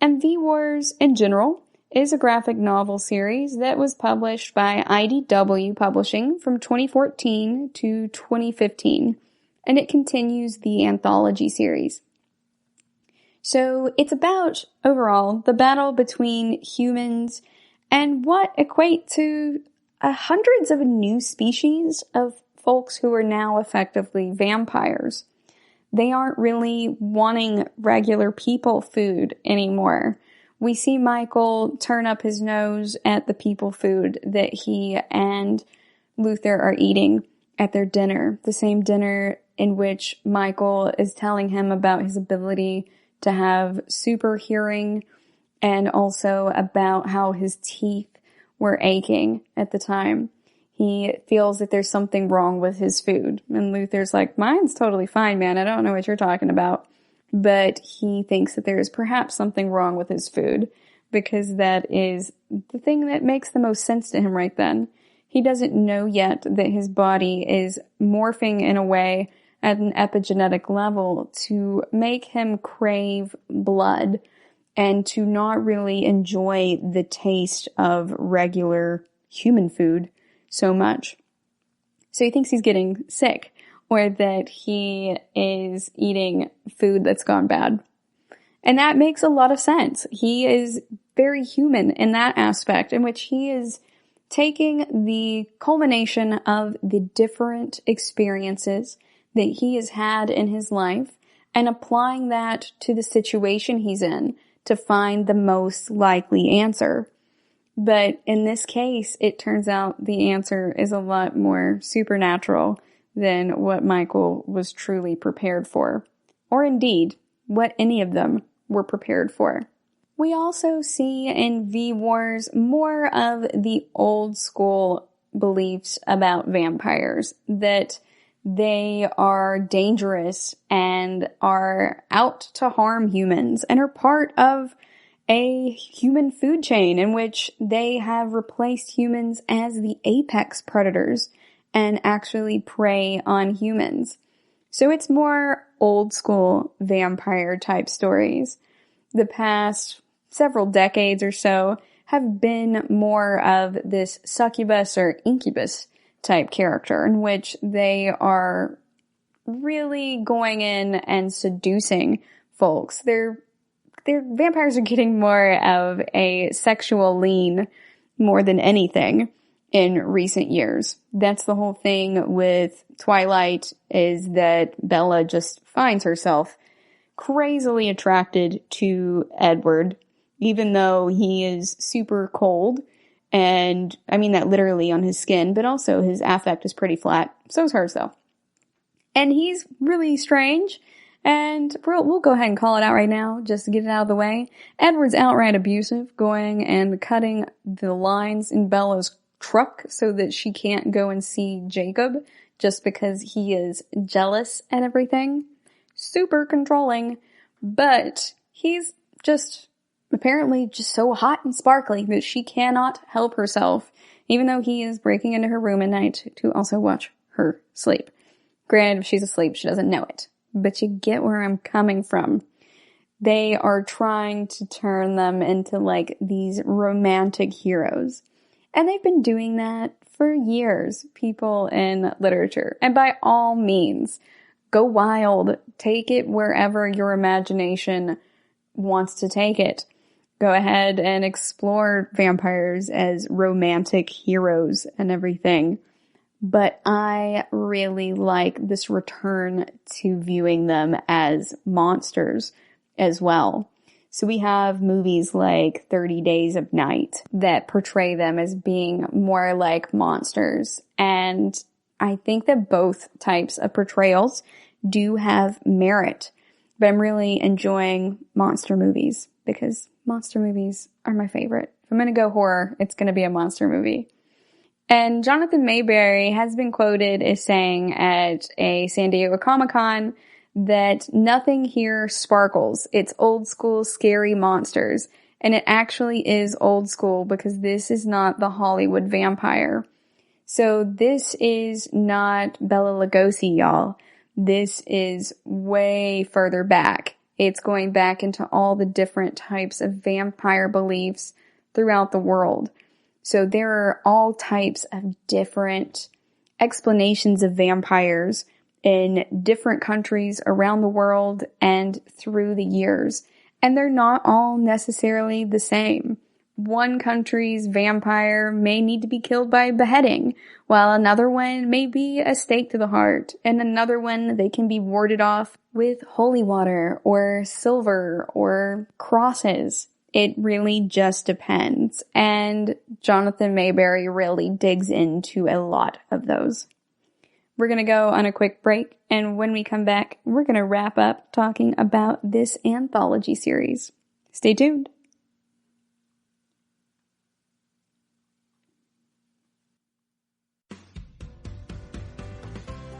And V-Wars in general is a graphic novel series that was published by IDW Publishing from 2014 to 2015, and it continues the anthology series. So it's about, overall, the battle between humans and what equate to hundreds of new species of folks who are now effectively vampires. They aren't really wanting regular people food anymore. We see Michael turn up his nose at the people food that he and Luther are eating at their dinner. The same dinner in which Michael is telling him about his ability to have super hearing and also about how his teeth were aching at the time. He feels that there's something wrong with his food. And Luther's like, mine's totally fine, man. I don't know what you're talking about. But he thinks that there is perhaps something wrong with his food because that is the thing that makes the most sense to him right then. He doesn't know yet that his body is morphing in a way at an epigenetic level to make him crave blood and to not really enjoy the taste of regular human food so much. So he thinks he's getting sick, or that he is eating food that's gone bad. And that makes a lot of sense. He is very human in that aspect, in which he is taking the culmination of the different experiences that he has had in his life and applying that to the situation he's in to find the most likely answer. But in this case, it turns out the answer is a lot more supernatural than what Michael was truly prepared for, or indeed, what any of them were prepared for. We also see in V-Wars more of the old school beliefs about vampires, that they are dangerous and are out to harm humans and are part of a human food chain in which they have replaced humans as the apex predators and actually prey on humans. So it's more old school vampire type stories. The past several decades or so have been more of this succubus or incubus type character in which they are really going in and seducing folks. Their vampires are getting more of a sexual lean more than anything. in recent years. That's the whole thing with Twilight, is that Bella just finds herself crazily attracted to Edward, even though he is super cold. And I mean that literally on his skin, but also his affect is pretty flat. So is hers, though. And he's really strange. And we'll go ahead and call it out right now, just to get it out of the way. Edward's outright abusive, going and cutting the lines in Bella's truck so that she can't go and see Jacob, just because he is jealous and everything. Super controlling. But he's just apparently just so hot and sparkly that she cannot help herself, even though he is breaking into her room at night to also watch her sleep. Granted, if she's asleep, she doesn't know it. But you get where I'm coming from. They are trying to turn them into like these romantic heroes. And they've been doing that for years, people in literature. And by all means, go wild. Take it wherever your imagination wants to take it. Go ahead and explore vampires as romantic heroes and everything. But I really like this return to viewing them as monsters as well. So we have movies like 30 Days of Night that portray them as being more like monsters. And I think that both types of portrayals do have merit. But I'm really enjoying monster movies because monster movies are my favorite. If I'm going to go horror, it's going to be a monster movie. And Jonathan Mayberry has been quoted as saying at a San Diego Comic-Con that nothing here sparkles. It's old school scary monsters. And it actually is old school because this is not the Hollywood vampire. So this is not Bela Lugosi, y'all. This is way further back. It's going back into all the different types of vampire beliefs throughout the world. So there are all types of different explanations of vampires in different countries around the world and through the years. And they're not all necessarily the same. One country's vampire may need to be killed by beheading, while another one may be a stake to the heart, and another one they can be warded off with holy water or silver or crosses. It really just depends. And Jonathan Mayberry really digs into a lot of those. We're going to go on a quick break, and when we come back, we're going to wrap up talking about this anthology series. Stay tuned.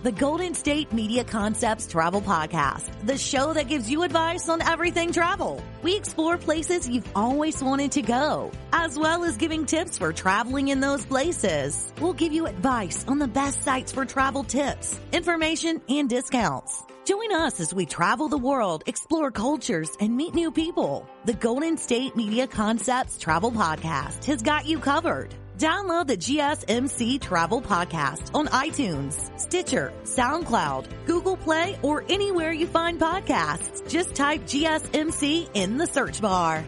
The Golden State Media Concepts Travel Podcast, the show that gives you advice on everything travel. We explore places you've always wanted to go, as well as giving tips for traveling in those places. We'll give you advice on the best sites for travel tips, information, and discounts. Join us as we travel the world, explore cultures, and meet new people. The Golden State Media Concepts Travel Podcast has got you covered. Download the GSMC Travel Podcast on iTunes, Stitcher, SoundCloud, Google Play, or anywhere you find podcasts. Just type GSMC in the search bar.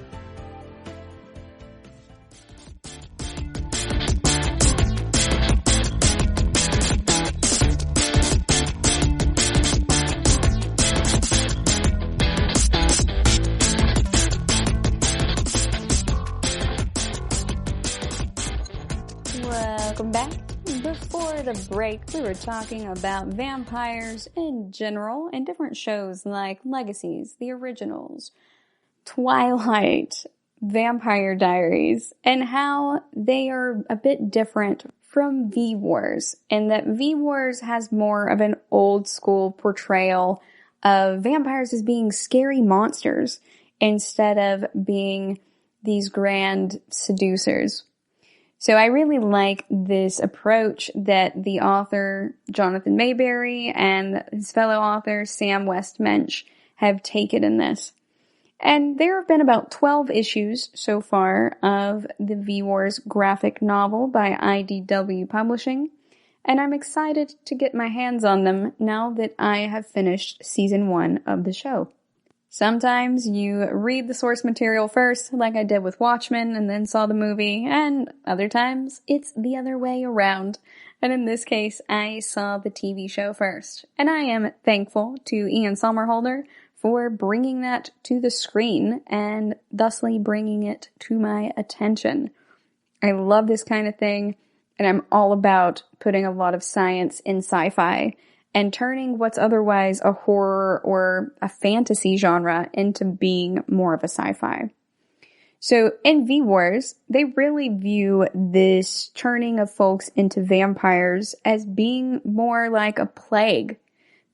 Welcome back. Before the break, we were talking about vampires in general and different shows like Legacies, The Originals, Twilight, Vampire Diaries, and how they are a bit different from V-Wars, and that V-Wars has more of an old school portrayal of vampires as being scary monsters instead of being these grand seducers. So I really like this approach that the author Jonathan Mayberry and his fellow author Sam Westmensch have taken in this. And there have been about 12 issues so far of the V-Wars graphic novel by IDW Publishing, and I'm excited to get my hands on them now that I have finished season 1 of the show. Sometimes you read the source material first, like I did with Watchmen, and then saw the movie, and other times it's the other way around. And in this case, I saw the TV show first. And I am thankful to Ian Somerhalder for bringing that to the screen and thusly bringing it to my attention. I love this kind of thing, and I'm all about putting a lot of science in sci-fi and turning what's otherwise a horror or a fantasy genre into being more of a sci-fi. So in V-Wars, they really view this turning of folks into vampires as being more like a plague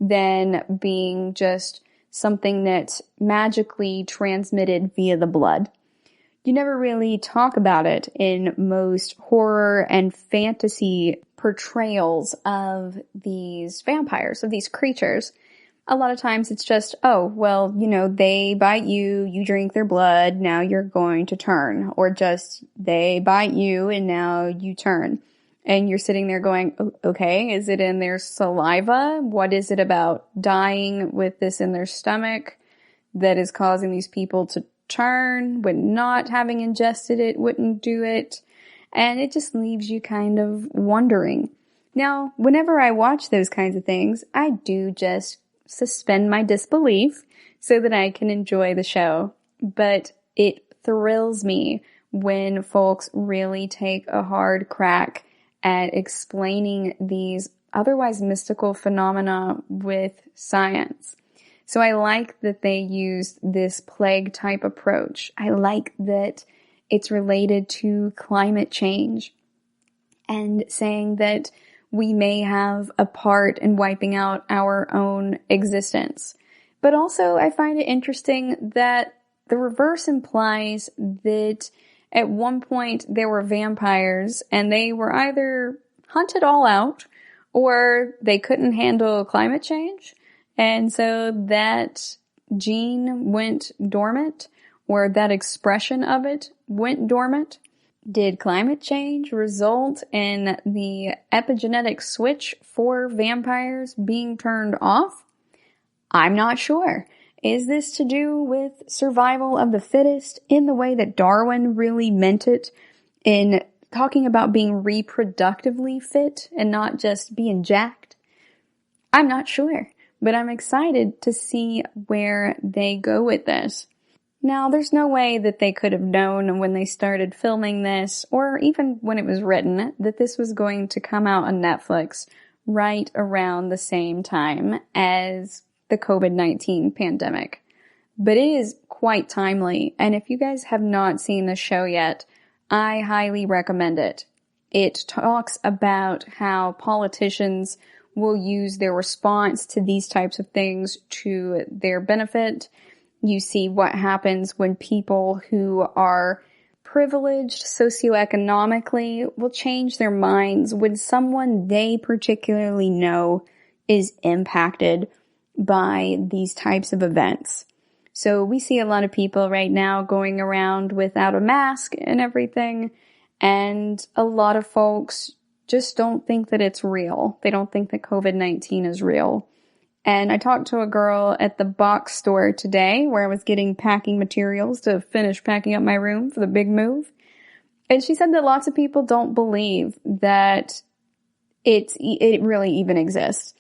than being just something that's magically transmitted via the blood. You never really talk about it in most horror and fantasy portrayals of these vampires, of these creatures. A lot of times it's just, oh, well, they bite you, you drink their blood, now you're going to turn. Or just, they bite you and now you turn. And you're sitting there going, okay, is it in their saliva? What is it about dying with this in their stomach that is causing these people to turn when not having ingested it wouldn't do it? And it just leaves you kind of wondering. Now, whenever I watch those kinds of things, I do just suspend my disbelief so that I can enjoy the show. But it thrills me when folks really take a hard crack at explaining these otherwise mystical phenomena with science. So I like that they use this plague type approach. I like that it's related to climate change and saying that we may have a part in wiping out our own existence. But also I find it interesting that the reverse implies that at one point there were vampires and they were either hunted all out or they couldn't handle climate change. And so that gene went dormant, or that expression of it went dormant. Did climate change result in the epigenetic switch for vampires being turned off? I'm not sure. Is this to do with survival of the fittest in the way that Darwin really meant it in talking about being reproductively fit and not just being jacked? I'm not sure, but I'm excited to see where they go with this. Now, there's no way that they could have known when they started filming this, or even when it was written, that this was going to come out on Netflix right around the same time as the COVID-19 pandemic. But it is quite timely, and if you guys have not seen the show yet, I highly recommend it. It talks about how politicians will use their response to these types of things to their benefit. You see what happens when people who are privileged socioeconomically will change their minds when someone they particularly know is impacted by these types of events. So we see a lot of people right now going around without a mask and everything, and a lot of folks just don't think that it's real. They don't think that COVID-19 is real. And I talked to a girl at the box store today where I was getting packing materials to finish packing up my room for the big move. And she said that lots of people don't believe that it really even exists.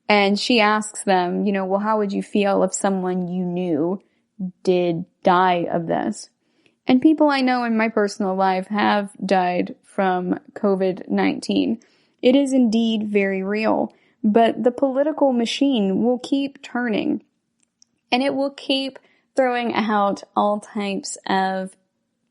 And she asks them, well, how would you feel if someone you knew did die of this? And people I know in my personal life have died from COVID-19. It is indeed very real. But the political machine will keep turning, and it will keep throwing out all types of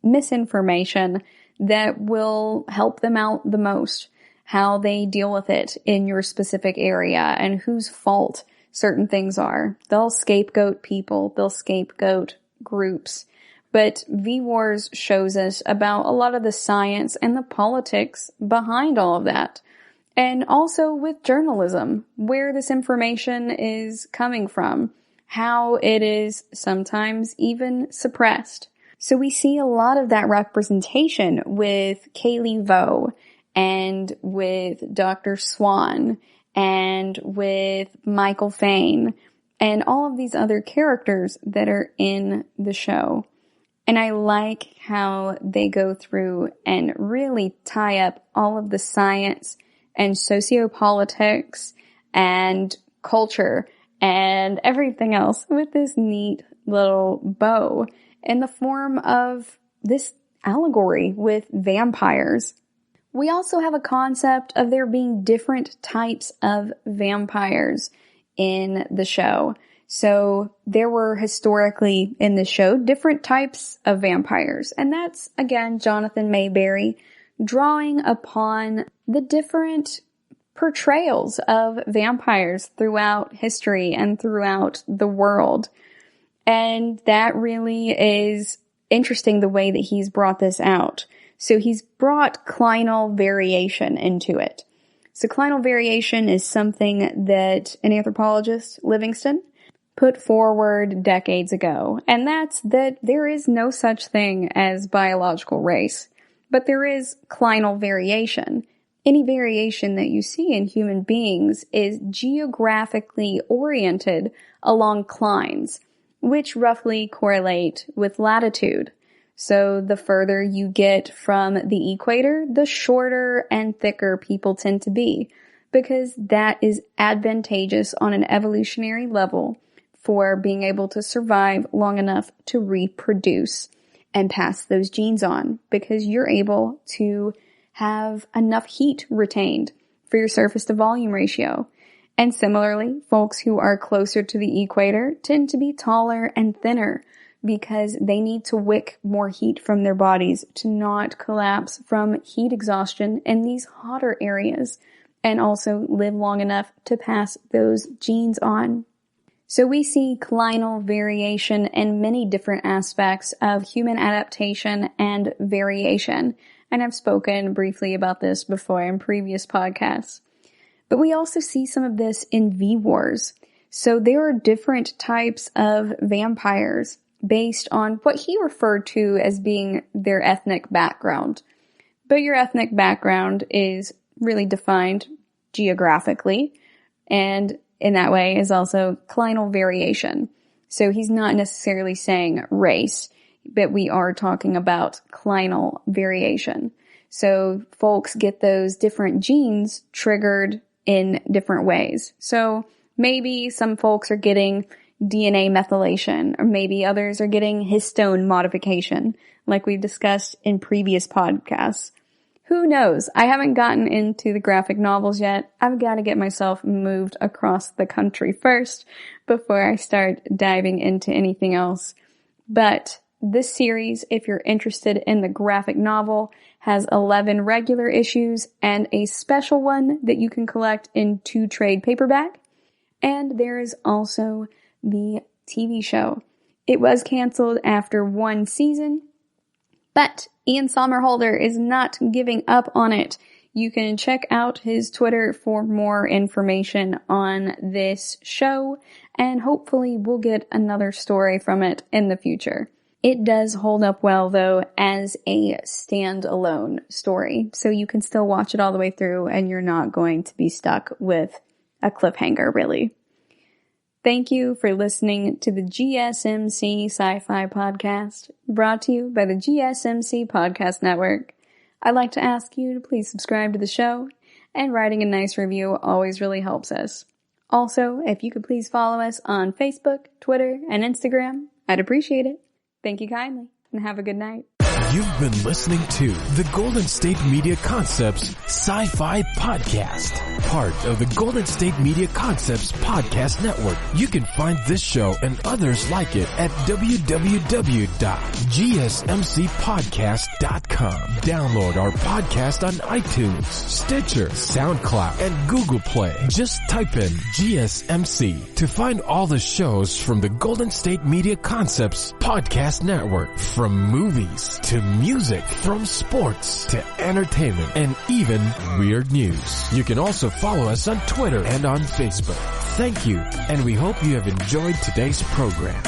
misinformation that will help them out the most, how they deal with it in your specific area and whose fault certain things are. They'll scapegoat people, they'll scapegoat groups. But V-Wars shows us about a lot of the science and the politics behind all of that. And also with journalism, where this information is coming from, how it is sometimes even suppressed. So we see a lot of that representation with Kaylee Vo and with Dr. Swan and with Michael Fain and all of these other characters that are in the show. And I like how they go through and really tie up all of the science and sociopolitics and culture and everything else with this neat little bow in the form of this allegory with vampires. We also have a concept of there being different types of vampires in the show. So there were historically in the show different types of vampires. And that's, again, Jonathan Mayberry drawing upon the different portrayals of vampires throughout history and throughout the world. And that really is interesting the way that he's brought this out. So he's brought clinal variation into it. So clinal variation is something that an anthropologist, Livingston, put forward decades ago. And that's that there is no such thing as biological race, but there is clinal variation. Any variation that you see in human beings is geographically oriented along clines, which roughly correlate with latitude. So the further you get from the equator, the shorter and thicker people tend to be, because that is advantageous on an evolutionary level for being able to survive long enough to reproduce and pass those genes on, because you're able to have enough heat retained for your surface to volume ratio. And similarly, folks who are closer to the equator tend to be taller and thinner because they need to wick more heat from their bodies to not collapse from heat exhaustion in these hotter areas, and also live long enough to pass those genes on. So we see clinal variation in many different aspects of human adaptation and variation. And I've spoken briefly about this before in previous podcasts. But we also see some of this in V-Wars. So there are different types of vampires based on what he referred to as being their ethnic background. But your ethnic background is really defined geographically, and in that way is also clinal variation. So he's not necessarily saying race, but we are talking about clinal variation. So folks get those different genes triggered in different ways. So maybe some folks are getting DNA methylation, or maybe others are getting histone modification, like we've discussed in previous podcasts. Who knows? I haven't gotten into the graphic novels yet. I've got to get myself moved across the country first before I start diving into anything else. But this series, if you're interested in the graphic novel, has 11 regular issues and a special one that you can collect in 2 trade paperback. And there is also the TV show. It was canceled after 1 season, but Ian Somerhalder is not giving up on it. You can check out his Twitter for more information on this show, and hopefully we'll get another story from it in the future. It does hold up well, though, as a standalone story, so you can still watch it all the way through and you're not going to be stuck with a cliffhanger, really. Thank you for listening to the GSMC Sci-Fi Podcast, brought to you by the GSMC Podcast Network. I'd like to ask you to please subscribe to the show, and writing a nice review always really helps us. Also, if you could please follow us on Facebook, Twitter, and Instagram, I'd appreciate it. Thank you kindly, and have a good night. You've been listening to the Golden State Media Concepts Sci-Fi Podcast, part of the Golden State Media Concepts Podcast Network. You can find this show and others like it at www.gsmcpodcast.com. Download our podcast on iTunes, Stitcher, SoundCloud, and Google Play. Just type in GSMC to find all the shows from the Golden State Media Concepts Podcast Network, from movies to music, from sports to entertainment, and even weird news. You can also follow us on Twitter and on Facebook. Thank you, and we hope you have enjoyed today's program.